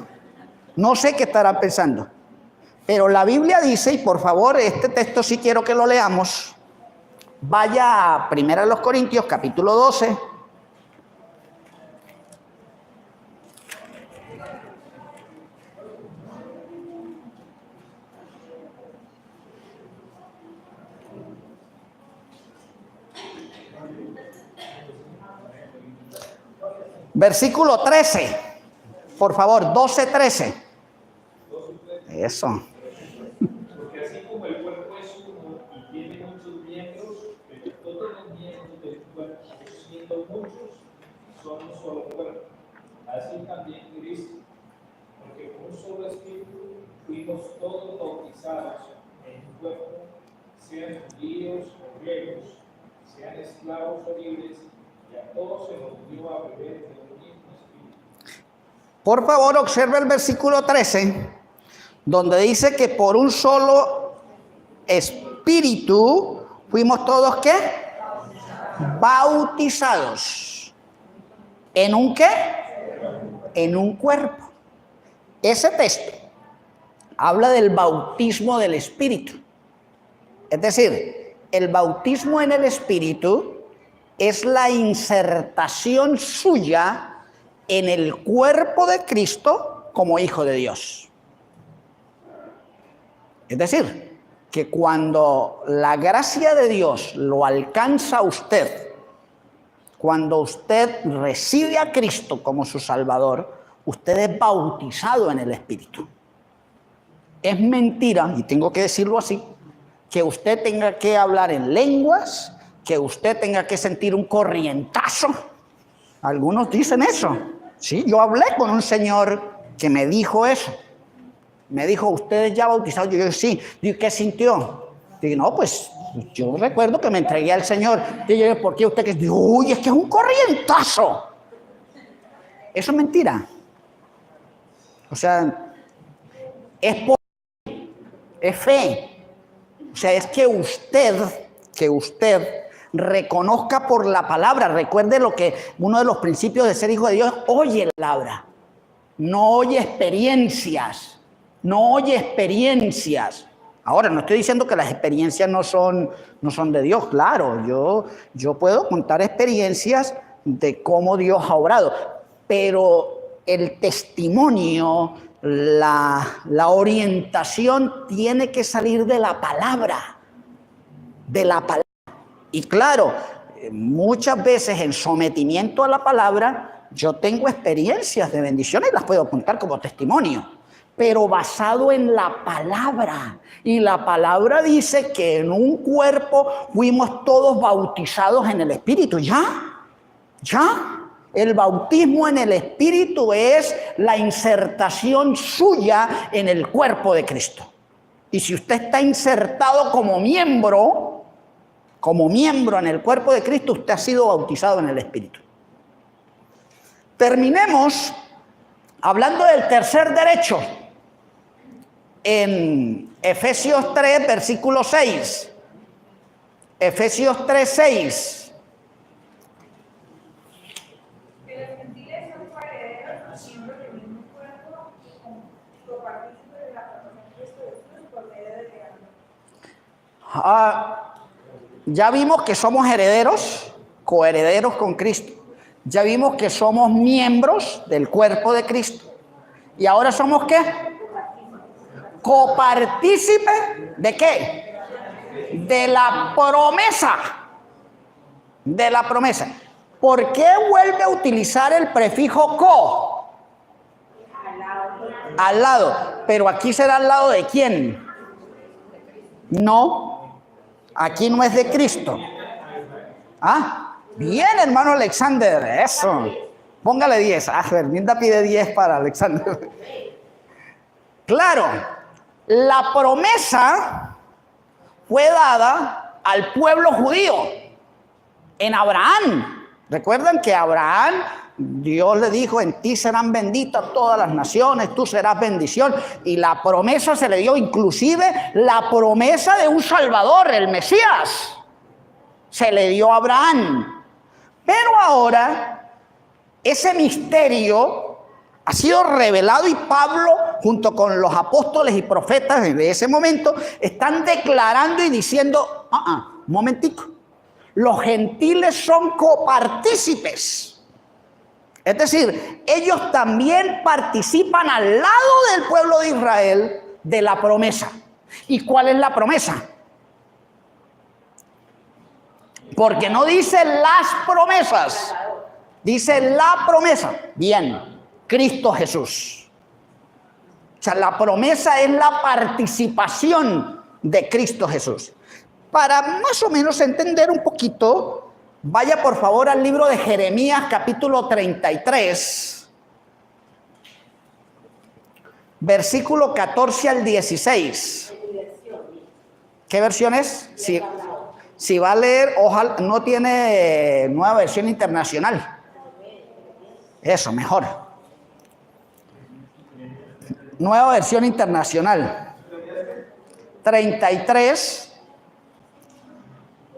No sé qué estarán pensando. Pero la Biblia dice, y por favor, este texto sí quiero que lo leamos. Vaya a 1 Corintios, capítulo 12. Versículo 13. Por favor, 12:13. Eso. Porque así como el cuerpo es uno y tiene muchos miembros, pero todos los miembros del cuerpo, siendo muchos, son un solo cuerpo. Así también Cristo, porque con un solo espíritu fuimos todos bautizados en un cuerpo, sean judíos o griegos, sean esclavos o libres, y a todos se nos dio a beber de un mismo espíritu. Por favor, observe el versículo 13. Donde dice que por un solo espíritu fuimos todos ¿qué? Bautizados. ¿En un qué? En un cuerpo. Ese texto habla del bautismo del Espíritu. Es decir, el bautismo en el Espíritu es la insertación suya en el cuerpo de Cristo como Hijo de Dios. Es decir, que cuando la gracia de Dios lo alcanza a usted, cuando usted recibe a Cristo como su Salvador, usted es bautizado en el Espíritu. Es mentira, y tengo que decirlo así, que usted tenga que hablar en lenguas, que usted tenga que sentir un corrientazo. Algunos dicen eso. Sí, yo hablé con un señor que me dijo eso. Me dijo, ¿usted es ya bautizado? Yo dije, sí. Dije, ¿qué sintió? Dije, no, pues yo recuerdo que me entregué al Señor. Dije, ¿por qué usted? Dijo, uy, es que es un corrientazo. Eso es mentira. O sea, es fe. O sea, es que usted reconozca por la palabra. Recuerde lo que uno de los principios de ser hijo de Dios, oye la palabra. No oye experiencias. No oye experiencias. Ahora, no estoy diciendo que las experiencias no son de Dios, claro. Yo puedo contar experiencias de cómo Dios ha obrado, pero el testimonio, la orientación tiene que salir de la palabra. De la palabra. Y claro, muchas veces en sometimiento a la palabra, yo tengo experiencias de bendiciones y las puedo contar como testimonio. Pero basado en la palabra. Y la palabra dice que en un cuerpo fuimos todos bautizados en el Espíritu. ¿Ya? El bautismo en el Espíritu es la insertación suya en el cuerpo de Cristo. Y si usted está insertado como miembro en el cuerpo de Cristo, usted ha sido bautizado en el Espíritu. Terminemos Hablando del tercer derecho, en Efesios 3, versículo 6. Efesios 3, 6. Que los gentiles son coherederos, miembros del mismo cuerpo y copartícipes de la persona de Cristo Jesús por medio del regalo. Ya vimos que somos herederos, coherederos con Cristo. Ya vimos que somos miembros del cuerpo de Cristo. ¿Y ahora somos qué? Copartícipes ¿de qué? De la promesa. De la promesa. ¿Por qué vuelve a utilizar el prefijo co? Al lado. Pero aquí será al lado de quién. No. Aquí no es de Cristo. Ah. Bien, hermano Alexander, eso. Póngale 10. Ferminda pide 10 para Alexander. Claro, la promesa fue dada al pueblo judío en Abraham. Recuerdan que Abraham, Dios le dijo, en ti serán benditas todas las naciones, tú serás bendición. Y la promesa se le dio, inclusive la promesa de un Salvador, el Mesías, se le dio a Abraham. Pero ahora, ese misterio ha sido revelado y Pablo, junto con los apóstoles y profetas de ese momento, están declarando y diciendo, un momentico, los gentiles son copartícipes. Es decir, ellos también participan al lado del pueblo de Israel de la promesa. ¿Y cuál es la promesa? Porque no dice las promesas, dice la promesa. Bien, Cristo Jesús. O sea, la promesa es la participación de Cristo Jesús. Para más o menos entender un poquito, vaya por favor al libro de Jeremías capítulo 33, versículo 14 al 16. ¿Qué versión es? Sí. Si va a leer, ojalá, no tiene nueva versión internacional. Eso, mejor. Nueva versión internacional. 33,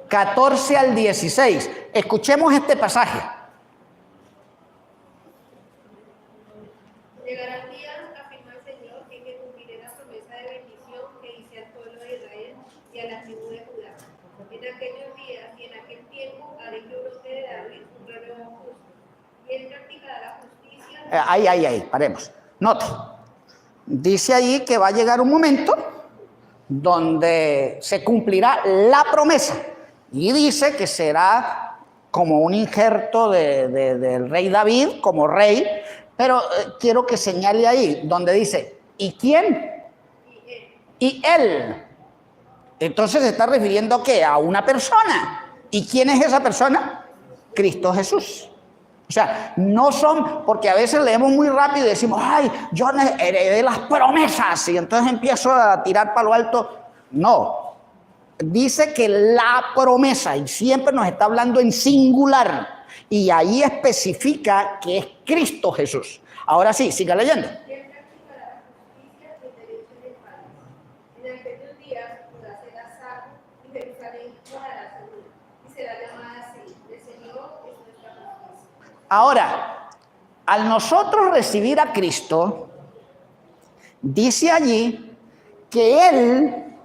14 al 16. Escuchemos este pasaje. Llegarán días, afirma el Señor, en que cumpliré la promesa de bendición que hice al pueblo de Israel y a la tribu de Judá. En aquellos días y en aquel tiempo haré que brote de David un renuevo justo, y él practicará la justicia. Ahí, paremos. Note. Dice ahí que va a llegar un momento donde se cumplirá la promesa. Y dice que será como un injerto del rey David, como rey. Pero quiero que señale ahí, donde dice, ¿y quién? Y él. Entonces se está refiriendo ¿a qué? A una persona. ¿Y quién es esa persona? Cristo Jesús. O sea, no son, porque a veces leemos muy rápido y decimos, ay, yo heredé las promesas y entonces empiezo a tirar para lo alto. No, dice que la promesa, y siempre nos está hablando en singular, y ahí especifica que es Cristo Jesús. Ahora sí, siga leyendo. Ahora, al nosotros recibir a Cristo, dice allí que Él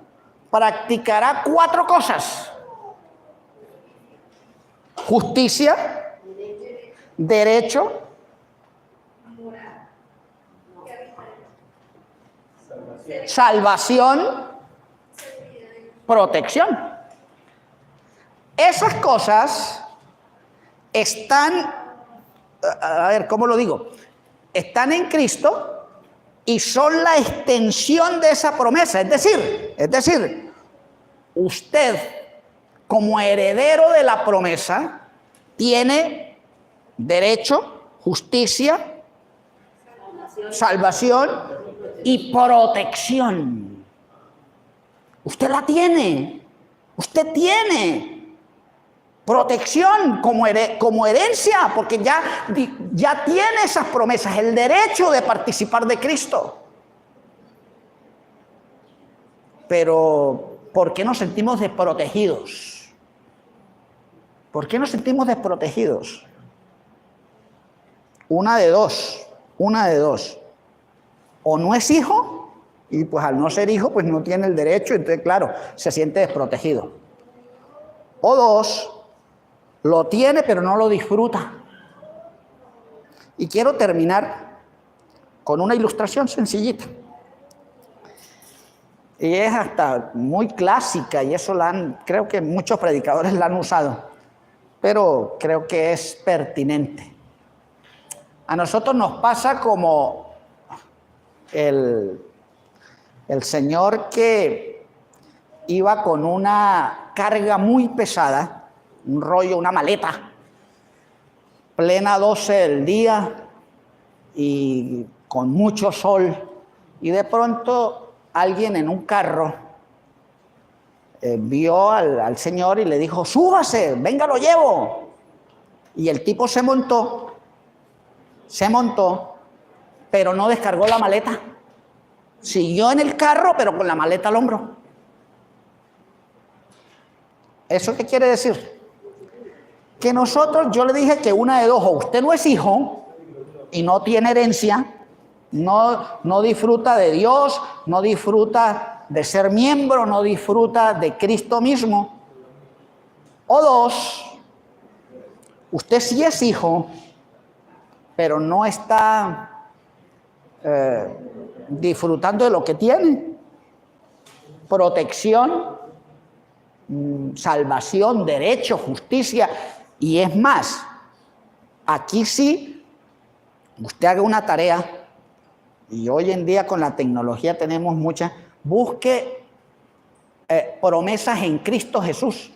practicará 4 cosas: justicia, derecho, salvación, protección. Esas cosas están, a ver, ¿cómo lo digo? Están en Cristo y son la extensión de esa promesa. Es decir, usted como heredero de la promesa tiene derecho, justicia, salvación y protección. Usted la tiene. Usted tiene Protección como herencia, porque ya tiene esas promesas, el derecho de participar de Cristo. Pero, ¿por qué nos sentimos desprotegidos? ¿Por qué nos sentimos desprotegidos? Una de dos. O no es hijo, y pues al no ser hijo, pues no tiene el derecho, entonces claro, se siente desprotegido. O dos, lo tiene pero no lo disfruta. Y quiero terminar con una ilustración sencillita. Y es hasta muy clásica y eso creo que muchos predicadores la han usado, pero creo que es pertinente. A nosotros nos pasa como el señor que iba con una carga muy pesada, un rollo, una maleta, plena 12 del día y con mucho sol, y de pronto alguien en un carro vio al señor y le dijo: súbase, venga, lo llevo. Y el tipo se montó, pero no descargó la maleta. Siguió en el carro, pero con la maleta al hombro. ¿Eso qué quiere decir? Que nosotros, yo le dije que una de dos: o usted no es hijo y no tiene herencia, no disfruta de Dios, no disfruta de ser miembro, no disfruta de Cristo mismo. O dos, usted sí es hijo, pero no está disfrutando de lo que tiene: protección, salvación, derecho, justicia. Y es más, aquí sí, usted haga una tarea, y hoy en día con la tecnología tenemos muchas, busque promesas en Cristo Jesús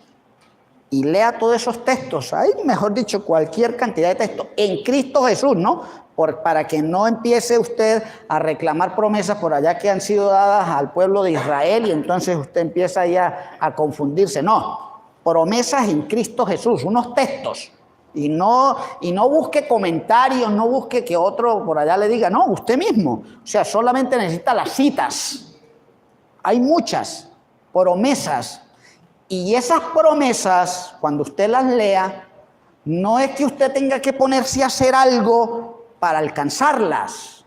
y lea todos esos textos. Hay, mejor dicho, cualquier cantidad de textos en Cristo Jesús, ¿no? Para que no empiece usted a reclamar promesas por allá que han sido dadas al pueblo de Israel y entonces usted empieza ya a confundirse. No, promesas en Cristo Jesús, unos textos. Y no busque comentarios, no busque que otro por allá le diga, no, usted mismo. O sea, solamente necesita las citas. Hay muchas promesas. Y esas promesas, cuando usted las lea, no es que usted tenga que ponerse a hacer algo para alcanzarlas,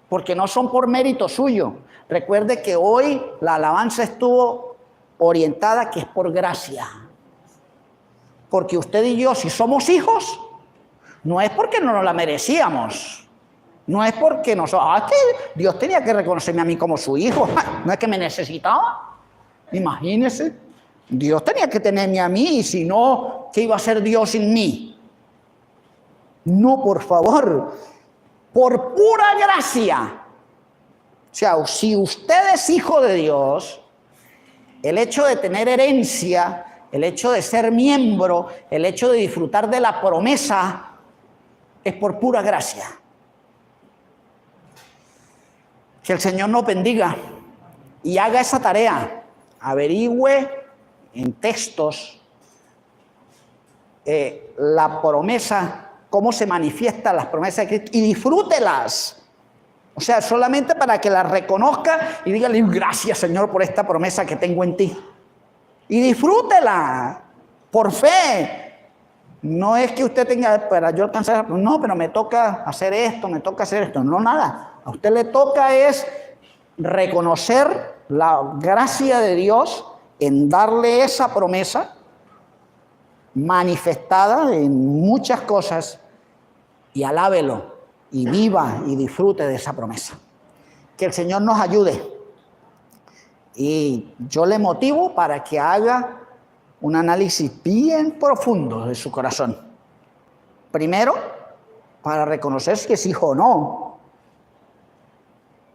porque no son por mérito suyo. Recuerde que hoy la alabanza estuvo orientada que es por gracia. Porque usted y yo, si somos hijos, no es porque no nos la merecíamos. No es porque nosotros, es que Dios tenía que reconocerme a mí como su hijo. No es que me necesitaba. Imagínese. Dios tenía que tenerme a mí, y si no, ¿qué iba a hacer Dios sin mí? No, por favor. Por pura gracia. O sea, si usted es hijo de Dios, el hecho de tener herencia, el hecho de ser miembro, el hecho de disfrutar de la promesa, es por pura gracia. Que el Señor nos bendiga y haga esa tarea. Averigüe en textos la promesa, cómo se manifiestan las promesas de Cristo, y disfrútelas. O sea, solamente para que las reconozca y dígale: gracias, Señor, por esta promesa que tengo en ti. Y disfrútela por fe. No es que usted tenga, para yo alcanzar, no, pero me toca hacer esto, me toca hacer esto. No, nada. A usted le toca es reconocer la gracia de Dios en darle esa promesa manifestada en muchas cosas, y alábelo y viva y disfrute de esa promesa. Que el Señor nos ayude. Y yo le motivo para que haga un análisis bien profundo de su corazón. Primero, para reconocer si es hijo o no.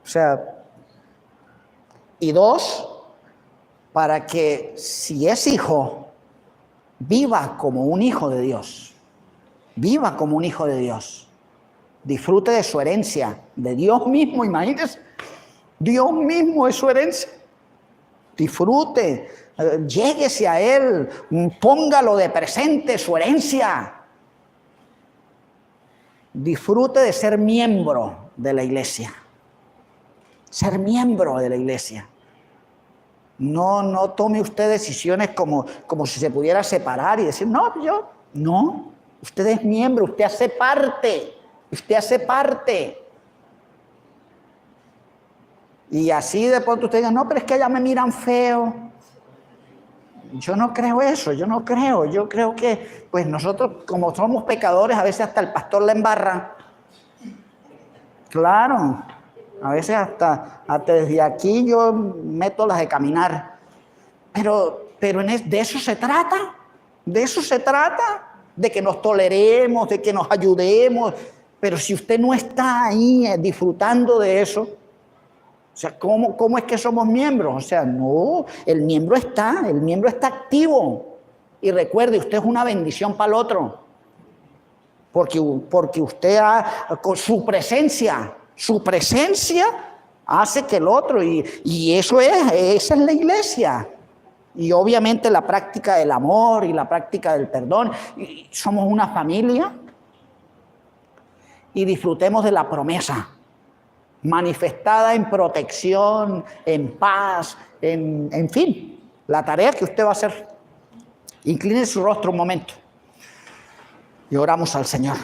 O sea, y dos, para que si es hijo, viva como un hijo de Dios. Viva como un hijo de Dios. Disfrute de su herencia, de Dios mismo. Imagínense, Dios mismo es su herencia. disfrute, lléguese a Él, póngalo de presente, su herencia. Disfrute de ser miembro de la iglesia. Ser miembro de la iglesia. No tome usted decisiones como si se pudiera separar y decir, no, usted es miembro, usted hace parte. Y así de pronto usted diga, no, pero es que allá me miran feo. Yo no creo eso, yo creo que pues nosotros como somos pecadores a veces hasta el pastor la embarra. Claro, a veces hasta desde aquí yo meto las de caminar. Pero de eso se trata, de que nos toleremos, de que nos ayudemos. Pero si usted no está ahí disfrutando de eso, o sea, ¿cómo es que somos miembros? O sea, no, el miembro está activo. Y recuerde, usted es una bendición para el otro. Porque usted con su presencia hace que el otro, y esa es la iglesia. Y obviamente la práctica del amor y la práctica del perdón. Y somos una familia. Y disfrutemos de la promesa manifestada en protección, en paz, en fin, la tarea que usted va a hacer. Incline su rostro un momento y oramos al Señor.